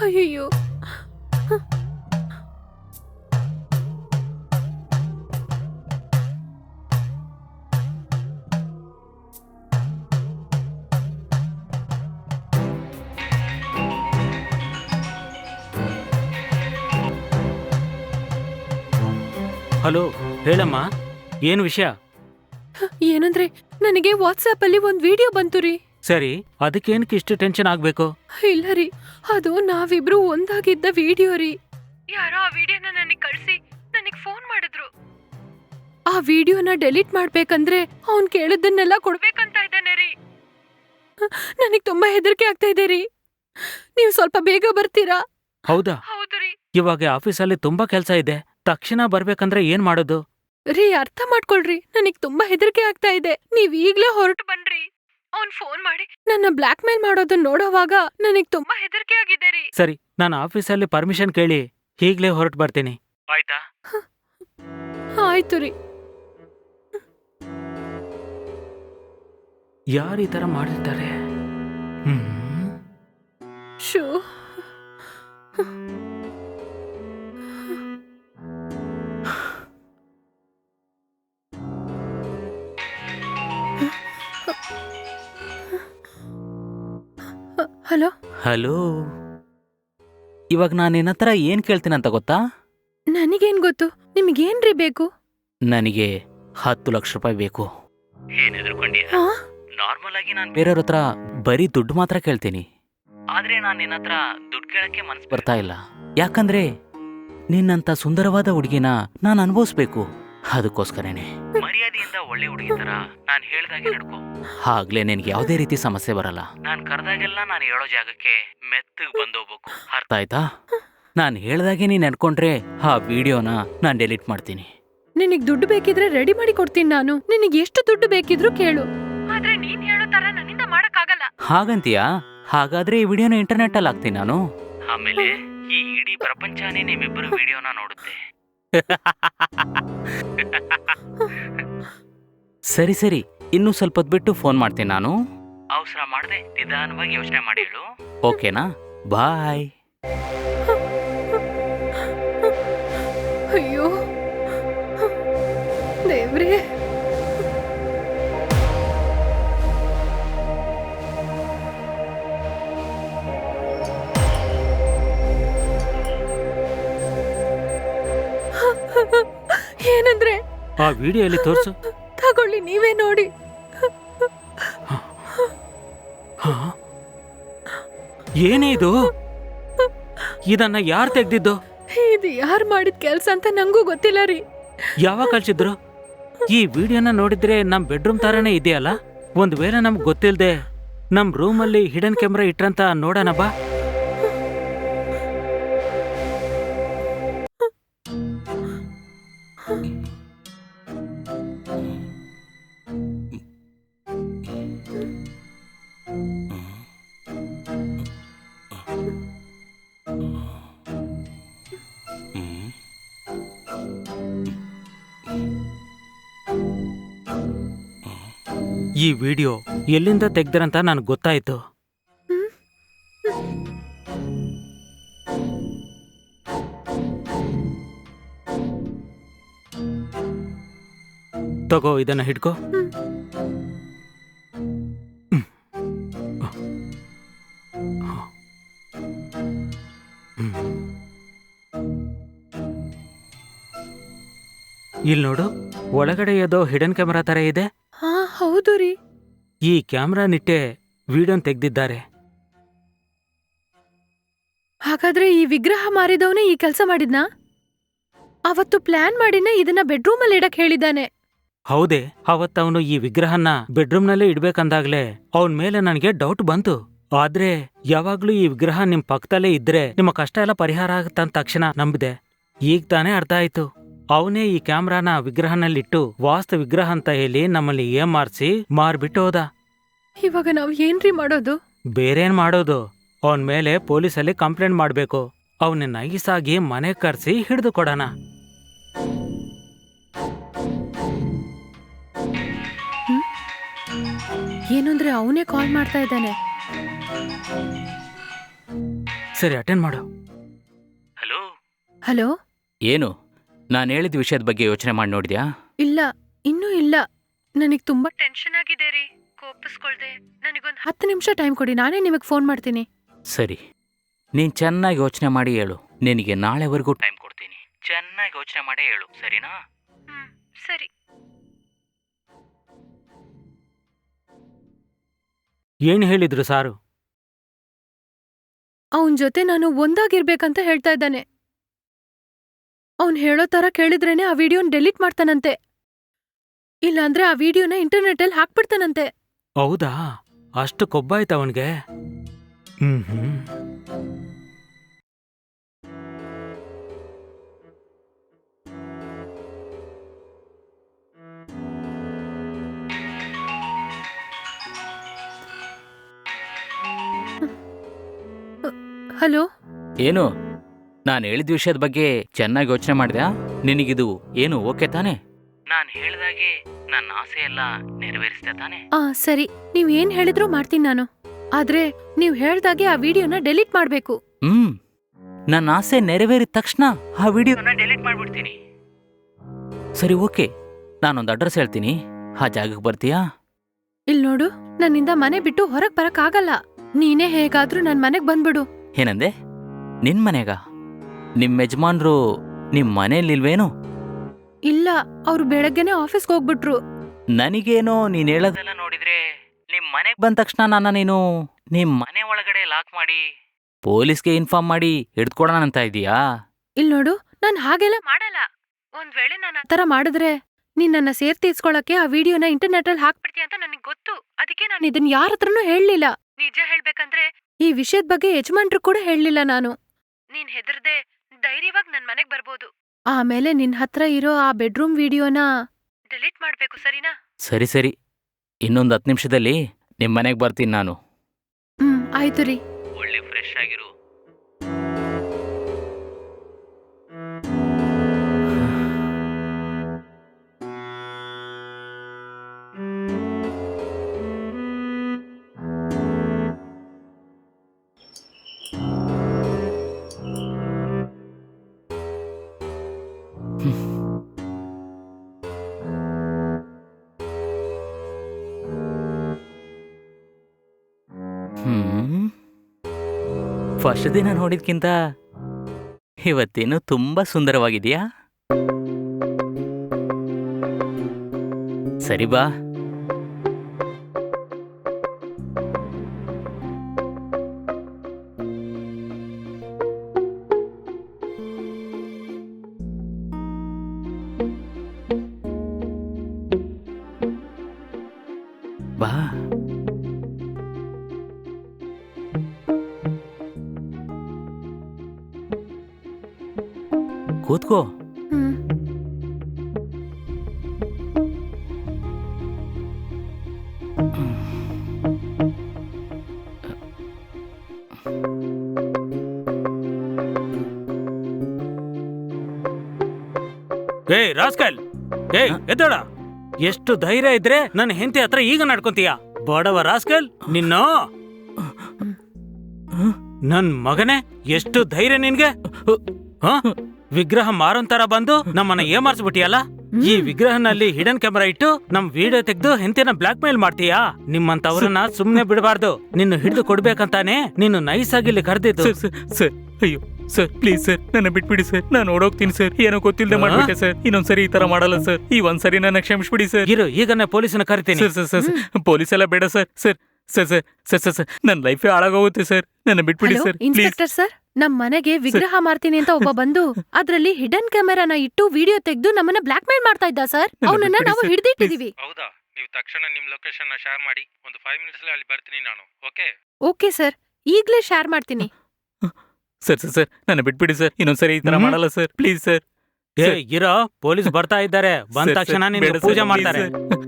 ಅಯ್ಯೋ, ಹಲೋ, ಹೇಳಮ್ಮ, ಏನು ವಿಷಯ? ಏನಂದ್ರೆ ನನಗೆ ವಾಟ್ಸ್ಆಪ್ ಅಲ್ಲಿ ಒಂದ್ ವಿಡಿಯೋ ಬಂತು ರೀ. ಸರಿ, ಅದಕ್ಕೇನಕ್ಕೆ ಇಷ್ಟು ಟೆನ್ಷನ್ ಆಗ್ಬೇಕು? ಇಲ್ಲ ರೀ, ಅದು ನಾವಿಬ್ರು ಒಂದಾಗಿದ್ದ ವಿಡಿಯೋ ರೀ. ಯಾರೋ ಆ ವಿಡಿಯೋನ ನನಗೆ ಕಳ್ಸಿ ನನಗೆ ಫೋನ್ ಮಾಡಿದ್ರು. ಆ ವಿಡಿಯೋನ ಡೆಲೀಟ್ ಮಾಡ್ಬೇಕಂದ್ರೆ ಅವ್ನ್ ಕೇಳಿದ್ದನ್ನೆಲ್ಲ ಕೊಡ್ಬೇಕಂತ ಇದ್ದಾನೆ ರೀ. ನನಗ್ ತುಂಬಾ ಹೆದರಿಕೆ ಆಗ್ತಾ ಇದೆ ರೀ. ನೀವ್ ಸ್ವಲ್ಪ ಬೇಗ ಬರ್ತೀರಾ? ಹೌದಾ? ಹೌದು ರೀ. ಇವಾಗ ಆಫೀಸಲ್ಲಿ ತುಂಬಾ ಕೆಲ್ಸ ಇದೆ. ತಕ್ಷಣ ಬರ್ಬೇಕಂದ್ರೆ ಏನ್ ಮಾಡೋದು? ರೀ ಅರ್ಥ ಮಾಡ್ಕೊಳ್ರಿ, ನನಗ್ ತುಂಬಾ ಹೆದರಿಕೆ ಆಗ್ತಾ ಇದೆ. ನೀವ್ ಈಗ್ಲೇ ಹೊರಟು ಬನ್ರಿ. ಅವ್ನ್ ಫೋನ್ ಮಾಡಿ ನನ್ನ ಬ್ಲಾಕ್ ಮೇಲ್ ಮಾಡೋದನ್ನ ನೋಡೋವಾಗ ನನಗ್ ತುಂಬಾ ಹೆದರಿಕೆ ಆಗಿದೆ ರೀ. ಸರಿ, ನಾನು ಆಫೀಸಲ್ಲಿ ಪರ್ಮಿಷನ್ ಕೇಳಿ ಈಗ್ಲೇ ಹೊರಟು ಬರ್ತೀನಿ. ಆಯ್ತಾ? ಆಯ್ತು ರೀ. ಯಾರು ಈ ತರ ಮಾಡಿರ್ತಾರೆ? Show hello. ಹಲೋ, ಇವಾಗ ನಾನು ನಿನ್ನ ಹತ್ರ ಏನ್ ಕೇಳ್ತೀನಂತ ಗೊತ್ತಾ? ನನಗೇನ್ ಗೊತ್ತು? ನಿಮ್ಗೇನ್ರಿ ಬೇಕು? ನನಗೆ 10 ಲಕ್ಷ ರೂಪಾಯಿ ಬೇಕು. ಏನ್ ಹೆದರ್ಕೊಂಡ್ಯಾ? ಹಾ? ನಾರ್ಮಲ್ ಆಗಿ ನಾನು ಬೇರೆಯವ್ರ ಹತ್ರ ಬರೀ ದುಡ್ಡು ಮಾತ್ರ ಕೇಳ್ತೀನಿ. ಆದ್ರೆ ನಾನು ನಿನ್ನ ಹತ್ರ ದುಡ್ಡು ಕೇಳಕ್ಕೆ ಮನ್ಸು ಬರ್ತಾ ಇಲ್ಲ. ಯಾಕಂದ್ರೆ ನಿನ್ನಂತ ಸುಂದರವಾದ ಹುಡುಗಿನ ನಾನು ಅನುಭವಿಸ್ಬೇಕು. ಅದಕ್ಕೋಸ್ಕರನೇ ಮರ್ಯಾದೆಯಿಂದ ಒಳ್ಳೆ ಹುಡುಗಿ ತರ ನಾನು ಹೇಳ್ದಾಗೆ ನಡ್ಕೋ. ಆಗ್ಲೇ ನಿನ್ಗೆ ಯಾವುದೇ ರೀತಿ ಸಮಸ್ಯೆ ಬರಲ್ಲ. ನಾನು ಕರೆದಾಗೆಲ್ಲ ನಾನು ಹೇಳೋ ಜಾಗಕ್ಕೆ ಮೆತ್ತಗ್ ಬಂದೋಗ್ಬೇಕು. ಅರ್ಥ ಆಯ್ತಾ? ನಾನು ಹೇಳ್ದಾಗೆ ನೀನ್ ನಡ್ಕೊಂಡ್ರೆ ಆ ವಿಡಿಯೋನ ನಾನು ಡೆಲೀಟ್ ಮಾಡ್ತೀನಿ. ನಿನಗ್ ದುಡ್ಡು ಬೇಕಿದ್ರೆ ರೆಡಿ ಮಾಡಿ ಕೊಡ್ತೀನಿ ನಾನು. ನಿನಗ್ ಎಷ್ಟು ದುಡ್ಡು ಬೇಕಿದ್ರು ಕೇಳು. ಆದ್ರೆ ನೀನ್ ಹೇಳೋ ತರ ನನ್ನಿಂದ ಮಾಡಕ್ಕಾಗಲ್ಲ. ಹಾಗಂತೀಯಾ? ಹಾಗಾದ್ರೆ ಈ ವಿಡಿಯೋನ ಇಂಟರ್ನೆಟ್ ಅಲ್ಲಿ ಹಾಕ್ತೀನಿ ನಾನು. ಆಮೇಲೆ ಈ ಇಡೀ ಪ್ರಪಂಚನೇ ನಿಮ್ಮಿಬ್ಬರು ವಿಡಿಯೋನ ನೋಡುತ್ತೆ. ಸರಿ ಸರಿ, ಇನ್ನೂ ಸ್ವಲ್ಪ ಹೊತ್ತು ಬಿಟ್ಟು ಫೋನ್ ಮಾಡ್ತೀನಿ ನಾನು. ಅವಸರ ಮಾಡದೆ ನಿಧಾನವಾಗಿ ಯೋಚನೆ ಮಾಡಿ ಹೇಳು, ಓಕೆನಾ? ಬಾಯ್. ಅಯ್ಯೋ ದೇವ್ರೇ. ಏನಂದ್ರೆ? ಆ ವಿಡಿಯೋಲಿ ತೋರ್ಸು. ತಗೊಳ್ಳಿ, ನೀವೇ ನೋಡಿ. ಏನೇ ಇದು? ಇದನ್ನ ಯಾರು ತೆಗ್ದಿದ್ದು? ಇದು ಯಾರು ಮಾಡಿದ ಕೆಲ್ಸ ಅಂತ ನಂಗೂ ಗೊತ್ತಿಲ್ಲ ರೀ. ಯಾವಾಗ ಕಳ್ಸಿದ್ರು? ಈ ವಿಡಿಯೋನ ನೋಡಿದ್ರೆ ನಮ್ ಬೆಡ್ರೂಮ್ ತರಾನೇ ಇದೆಯಲ್ಲ. ಒಂದ್ ವೇಳೆ ನಮ್ಗೆ ಗೊತ್ತಿಲ್ದೆ ನಮ್ ರೂಮಲ್ಲಿ ಹಿಡನ್ ಕ್ಯಾಮ್ರಾ ಇಟ್ರಂತ ನೋಡೋಣ ಬಾ. ಈ ವಿಡಿಯೋ ಎಲ್ಲಿಂದ ತೆಗ್ದ್ರಂತ ನನ್ಗೆ ಗೊತ್ತಾಯ್ತು. ತಗೋ, ಇದನ್ನ ಹಿಡ್ಕೋ. ಇಲ್ಲಿ ನೋಡು, ಒಳಗಡೆ ಏದೋ ಹಿಡನ್ ಕ್ಯಾಮರಾ ತರ ಇದೆ. ಹಾ ಹೌದು ರೀ. ಈ ಕ್ಯಾಮ್ರಾ ನಿಟ್ಟೆ ವಿಡಿಯೋನ್ ತೆಗ್ದಿದ್ದಾರೆ. ಹಾಗಾದ್ರೆ ಈ ವಿಗ್ರಹ ಮಾರಿದವನೇ ಈ ಕೆಲಸ ಮಾಡಿದ್ನಾ? ಅವತ್ತು ಪ್ಲಾನ್ ಮಾಡಿನೇ ಇದನ್ನ ಬೆಡ್ರೂಮ್ ಅಲ್ಲಿ ಇಡಕ್ ಹೇಳಿದ್ದಾನೆ. ಹೌದೇ, ಅವತ್ತವನು ಈ ವಿಗ್ರಹನ ಬೆಡ್ರೂಮ್ನಲ್ಲೇ ಇಡ್ಬೇಕಂದಾಗ್ಲೇ ಅವನ್ ಮೇಲೆ ನನಗೆ ಡೌಟ್ ಬಂತು. ಆದ್ರೆ ಯಾವಾಗ್ಲೂ ಈ ವಿಗ್ರಹ ನಿಮ್ ಪಕ್ಕದಲ್ಲೇ ಇದ್ರೆ ನಿಮ್ಮ ಕಷ್ಟ ಎಲ್ಲ ಪರಿಹಾರ ಆಗತ್ತಂತ ತಕ್ಷಣ ನಂಬಿದೆ. ಈಗ ತಾನೇ ಅರ್ಥ ಆಯ್ತು. ಅವನೇ ಈ ಕ್ಯಾಮ್ರಾನ ವಿಗ್ರಹನಲ್ಲಿಟ್ಟು ವಾಸ್ತು ವಿಗ್ರಹ ಅಂತ ಹೇಳಿ ನಮ್ಮಲ್ಲಿ ಏಮಾರ್ಸಿ ಮಾರ್ಬಿಟ್ಟು ಹೋದ. ಇವಾಗ ನಾವ್ ಏನ್ರಿ ಮಾಡೋದು? ಬೇರೇನ್ ಮಾಡೋದು? ಅವನ್ ಮೇಲೆ ಪೊಲೀಸಲ್ಲಿ ಕಂಪ್ಲೇಂಟ್ ಮಾಡ್ಬೇಕು. ಅವನ ನೈಸಾಗಿ ಮನೆ ಕರ್ಸಿ ಹಿಡಿದು ಕೊಡೋಣ. ಏನಂದ್ರೆ ಅವನೇ ಕಾಲ್ ಮಾಡ್ತಾ ಇದ್ದಾನೆ. ಸರಿ, ಅಟೆಂಡ್ ಮಾಡು. ಹಲೋ. ಹಲೋ. ಏನು? ನಾನು ಹೇಳಿದ ವಿಷಯದ ಬಗ್ಗೆ ಯೋಚನೆ ಮಾಡಿ ನೋಡಿದ್ಯಾ? ಇಲ್ಲ, ಇನ್ನೂ ಇಲ್ಲ. ನನಗ್ ತುಂಬಾ ಟೆನ್ಷನ್ ಆಗಿದೆ ರೀ. ಕೋಪಿಸ್ಕೊಳ್ದೆ ನನಗೊಂದು 10 ನಿಮಿಷ ಟೈಮ್ ಕೊಡಿ, ನಾನೇ ನಿಮಗ್ ಫೋನ್ ಮಾಡ್ತೀನಿ. ಸರಿ, ನೀನ್ ಚೆನ್ನಾಗಿ ಯೋಚನೆ ಮಾಡಿ ಹೇಳು. ನಿನಗೆ ನಾಳೆವರೆಗೂ ಟೈಮ್ ಕೊಡ್ತೀನಿ. ಚೆನ್ನಾಗಿ ಯೋಚನೆ ಮಾಡಿ ಹೇಳು, ಸರಿನಾ? ಸರಿ. ಏನ್ ಹೇಳಿದ್ರು ಸಾರು? ಅವನ್ ಜೊತೆ ನಾನು ಒಂದಾಗಿರ್ಬೇಕಂತ ಹೇಳ್ತಾ ಇದ್ದಾನೆ. ಅವ್ನ್ ಹೇಳೋ ತರ ಕೇಳಿದ್ರೇನೆ ಆ ವಿಡಿಯೋನ್ ಡೆಲೀಟ್ ಮಾಡ್ತಾನಂತೆ. ಇಲ್ಲಾಂದ್ರೆ ಆ ವಿಡಿಯೋನ ಇಂಟರ್ನೆಟ್ ಅಲ್ಲಿ ಹಾಕ್ಬಿಡ್ತಾನಂತೆ. ಹೌದಾ? ಅಷ್ಟು ಕೊಬ್ಬಾಯ್ತ ಅವನ್ಗೆ? ಹ್ಮ್. ಹಲೋ, ಏನು ನಾನು ಹೇಳಿದ ವಿಷಯದ ಬಗ್ಗೆ ಚೆನ್ನಾಗಿ ಯೋಚನೆ ಮಾಡಿದ್ಯಾ? ನಿನಗಿದು ಏನು ಓಕೆ ತಾನೆ? ನಾನು ಹೇಳ್ದಾಗೆ ನನ್ನ ಆಸೆ ಎಲ್ಲ ನೆರವೇರಿಸ್ದೆ ತಾನೆ? ಸರಿ, ನೀವ್ ಏನ್ ಹೇಳಿದ್ರು ಮಾಡ್ತೀನಿ ನಾನು. ಆದ್ರೆ ನೀವ್ ಹೇಳ್ದಾಗೆ ಆ ವಿಡಿಯೋನ ಡೆಲೀಟ್ ಮಾಡ್ಬೇಕು. ನನ್ನ ಆಸೆ ನೆರವೇರಿದ ತಕ್ಷಣ ಆ ವಿಡಿಯೋನ ಡೆಲೀಟ್ ಮಾಡ್ಬಿಡ್ತೀನಿ. ಸರಿ, ಓಕೆ. ನಾನೊಂದು ಅಡ್ರೆಸ್ ಹೇಳ್ತೀನಿ, ಆ ಜಾಗಕ್ಕೆ ಬರ್ತೀಯಾ? ಇಲ್ ನೋಡು, ನನ್ನಿಂದ ಮನೆ ಬಿಟ್ಟು ಹೊರಗ್ ಬರಕ್ ಆಗಲ್ಲ. ನೀನೇ ಹೇಗಾದ್ರೂ ನನ್ ಮನೆಗ್ ಬಂದ್ಬಿಡು. ಏನಂದೆ? ನಿನ್ ಮನೆಗ? ನಿಮ್ ಯಜಮಾನ್ರು ನಿಮ್ ಮನೇಲಿಲ್ವೇನು? ಇಲ್ಲ, ಅವ್ರು ಬೆಳಗ್ಗೆನೆ ಆಫೀಸ್ಗೆ ಹೋಗ್ಬಿಟ್ರು. ನನಗೇನೋ ನೀನ್ ಹೇಳೋದೆಲ್ಲ ನೋಡಿದ್ರೆ ನಿಮ್ ಮನೆಗ್ ಬಂದ ತಕ್ಷಣ ನೀನು ನಿಮ್ ಮನೆ ಒಳಗಡೆ ಲಾಕ್ ಮಾಡಿ ಪೊಲೀಸ್ಗೆ ಇನ್ಫಾರ್ಮ್ ಮಾಡಿ ಹಿಡ್ಕೊಡೋಣ ಅಂತ ಇದೀಯಾ? ಇಲ್ ನೋಡು, ನಾನ್ ಹಾಗೆಲ್ಲ ಮಾಡಲ್ಲ. ಒಂದ್ ವೇಳೆ ನಾನು ಆತರ ಮಾಡಿದ್ರೆ ನೀನ್ ನನ್ನ ಸೇರ್ ತೀರ್ಸ್ಕೊಳಕ್ಕೆ ಆ ವಿಡಿಯೋನ ಇಂಟರ್ನೆಟ್ ಅಲ್ಲಿ ಹಾಕ್ಬಿಡ್ತೀಯ ಅಂತ ನನಗ್ ಗೊತ್ತು. ಅದಕ್ಕೆ ನಾನು ಇದನ್ ಯಾರ ಹತ್ರನೂ ಹೇಳಲಿಲ್ಲ. ನಿಜ ಹೇಳ್ಬೇಕಂದ್ರೆ ಈ ವಿಷಯದ ಬಗ್ಗೆ ಯಜಮಾನ್ರು ಕೂಡ ಹೇಳಲಿಲ್ಲ ನಾನು. ನೀನ್ ಹೆದರ್ದೆ ಧೈರ್ಯವಾಗಿ ನನ್ ಮನೆಗ್ ಬರ್ಬೋದು. ಆಮೇಲೆ ನಿನ್ ಹತ್ರ ಇರೋ ಆ ಬೆಡ್ರೂಮ್ ವಿಡಿಯೋನ ಡಿಲೀಟ್ ಮಾಡ್ಬೇಕು, ಸರಿನಾ? ಸರಿ ಸರಿ, ಇನ್ನೊಂದು 10 ನಿಮಿಷದಲ್ಲಿ ನಿಮ್ ಮನೆಗ್ ಬರ್ತೀನಿ ನಾನು. ಆಯ್ತು ರೀ. ಒಳ್ಳೆ ಫ್ರೆಶ್ ಆಗಿರು. ಫಸ್ಟ್ ದಿನ ನೋಡಿದ್ಕಿಂತ ಇವತ್ತೇನು ತುಂಬಾ ಸುಂದರವಾಗಿದೆಯಾ? ಸರಿ ಬಾ. ಬಾ. ಕೂತ್ಕೋ. ಏಯ್ ರಾಸ್ಕಲ್, ಎದ್ದೋಡ. ಎಷ್ಟು ಧೈರ್ಯ ಇದ್ರೆ ನನ್ನ ಹೆಂಡತಿ ಹತ್ರ ಈಗ ನಡ್ಕೊಂತೀಯ? ಬಡವ ರಾಸ್ಕಲ್, ನಿನ್ನ ನನ್ ಮಗನೇ, ಎಷ್ಟು ಧೈರ್ಯ ನಿನ್ಗೆ? ವಿಗ್ರಹ ಮಾರೋಂತರ ಬಂದು ನಮ್ಮನ್ನ ಏಮಾರ್ಸ್ಬಿಟ್ಟಿಯಲ್ಲ. ಈ ವಿಗ್ರಹನಲ್ಲಿ ಹಿಡನ್ ಕ್ಯಾಮೆರಾ ಇಟ್ಟು ನಮ್ ವಿಡಿಯೋ ತೆಗೆದು ಹೆಂಡತಿನ ಬ್ಲಾಕ್ ಮೇಲ್ ಮಾಡ್ತೀಯಾ? ನಿಮ್ಮಂತವ್ರನ್ನ ಸುಮ್ನೆ ಬಿಡಬಾರ್ದು. ನಿನ್ನ ಹಿಡಿದು ಕೊಡ್ಬೇಕಂತಾನೆ ನಿನ್ನ ನೈಸ್ ಆಗಿ ಇಲ್ಲಿ ಕರೆದಿದ್ದು. ಸರ್, ಅಯ್ಯೋ ಸರ್, ಪ್ಲೀಸ್ ಸರ್, ನನ್ನ ಬಿಟ್ಬಿಡಿ ಸರ್. ನಾನು ಓಡೋಗ್ತೀನಿ ಸರ್. ಏನೋ ಗೊತ್ತಿಲ್ಲದೆ ಮಾಡ್ಬಿಟ್ಟೆ ಸರ್. ಇನ್ನೊಂದ್ಸರಿ ಈ ತರ ಮಾಡಲ್ಲ ಸರ್. ಈ ಒಂದ್ಸರಿ ನನ್ನ ಕ್ಷಮಿಸ್ಬಿಡಿ ಸರ್. ಇರು, ಈಗನೇ ಪೊಲೀಸನ ಕರಿತೀನಿ. ಸರ್, ಪೊಲೀಸ್ ಎಲ್ಲ ಬೇಡ sir. Sir sir sir sir sir sir ನನ್ನ ಲೈಫೇ ಹಾಳಾಗೋಗುತ್ತೆ ಸರ್. ನನ್ನ ಬಿಟ್ಬಿಡಿ ಸರ್, ಪ್ಲೀಸ್. ಇನ್ಸ್ಪೆಕ್ಟರ್ ಸರ್, ನಮ್ ಮನೆಗೆ ವಿಗ್ರಹ ಮಾರ್ತೀನಿ ಅಂತ ಒಬ್ಬ ಬಂದು ಅದ್ರಲ್ಲಿ ಹಿಡನ್ ಕ್ಯಾಮೆರಾನ ಇಟ್ಟು ವಿಡಿಯೋ ತೆಗೆದು ನಮ್ಮನ್ನ ಬ್ಲಾಕ್ ಮೇಲ್ ಮಾಡ್ತಾ ಇದ್ದ ಸರ್. ಅವನನ್ನ ನಾವು ಹಿಡಿದಿಟ್ಟಿದೀವಿ. ಹೌದಾ? ನೀವು ತಕ್ಷಣ ನಿಮ್ ಲೊಕೇಶನ್ ನ ಶೇರ್ ಮಾಡಿ. ಒಂದು 5 ಮಿನಿಟ್ಸ್ ಅಲ್ಲಿ ಬರ್ತೀನಿ ನಾನು. ಓಕೆ? ಓಕೆ ಸರ್, ಈಗ್ಲೇ ಶೇರ್ ಮಾಡ್ತೀನಿ. ಸರ್ ಸರ್ ಸರ್ ನನ್ನ ಬಿಟ್ಬಿಡಿ ಸರ್. ಇನ್ನೊಂದ್ಸರಿ ಈ ತರ ಮಾಡಲ್ಲ ಸರ್, ಪ್ಲೀಸ್ ಸರ್. ಇರೋ, ಪೊಲೀಸ್ ಬರ್ತಾ ಇದ್ದಾರೆ. ಬಂದ ತಕ್ಷಣ ನಿನ್ನ ಪೂಜೆ ಮಾಡ್ತಾರೆ.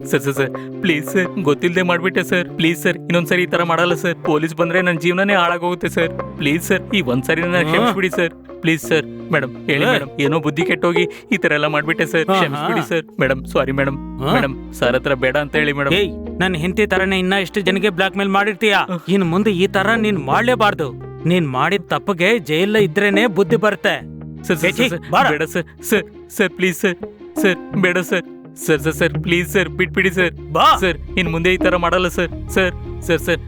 Sir sir sir please sir, ಗೊತ್ತಿಲ್ಲದೆ ಮಾಡ್ಬಿಟ್ಟೆ ಸರ್. ಪ್ಲೀಸ್ ಸರ್, ಇನ್ನೊಂದ್ಸರಿ ಈ ತರ ಮಾಡಲ್ಲ ಸರ್. ಪೊಲೀಸ್ ಬಂದ್ರೆ ನನ್ನ ಜೀವನನೇ ಹಾಳಾಗೋಗುತ್ತೆ ಸರ್. ಪ್ಲೀಸ್ ಸರ್, ಈ ಒಂದ್ಸರಿ ನನ್ನ ಕ್ಷಮಿಸ್ಬಿಡಿ ಸರ್. Please sir. ಮೇಡಮ್ ಹೇಳಿ ಮೇಡಮ್, ಏನೋ ಬುದ್ಧಿ ಕೆಟ್ಟೋಗಿ ಈ ತರ ಎಲ್ಲ ಮಾಡ್ಬಿಟ್ಟೆ ಸರ್. ಕ್ಷಮಿಸ್ಬಿಡಿ sir. Madam sorry madam. Madam sir ಹತ್ರ ಬೇಡ ಅಂತ ಹೇಳಿ ಮೇಡಮ್. ನನ್ನ ಹೆಂಡತಿ ತರನೇ ಇನ್ನ ಎಷ್ಟು ಜನಕ್ಕೆ ಬ್ಲಾಕ್ ಮೇಲ್ ಮಾಡಿರ್ತೀಯ. ಇನ್ ಮುಂದೆ ಈ ತರ ನೀನ್ ಮಾಡ್ಲೇಬಾರ್ದು. ನೀನ್ ಮಾಡಿದ ತಪ್ಪಗೆ ಜೈಲ ಇದ್ರೇನೆ ಬುದ್ಧಿ ಬರುತ್ತೆ. ಸರ್ ಬೇಡ sir. Sir sir please sir. Sir ಬೇಡ sir. Sir sir sir please sir, ಬಿಟ್ಬಿಡಿ ಸರ್. ಬಾ ಸರ್, ಇನ್ ಮುಂದೆ ಈ ತರ ಮಾಡಲ್ಲ ಸರ್. Sir sir sir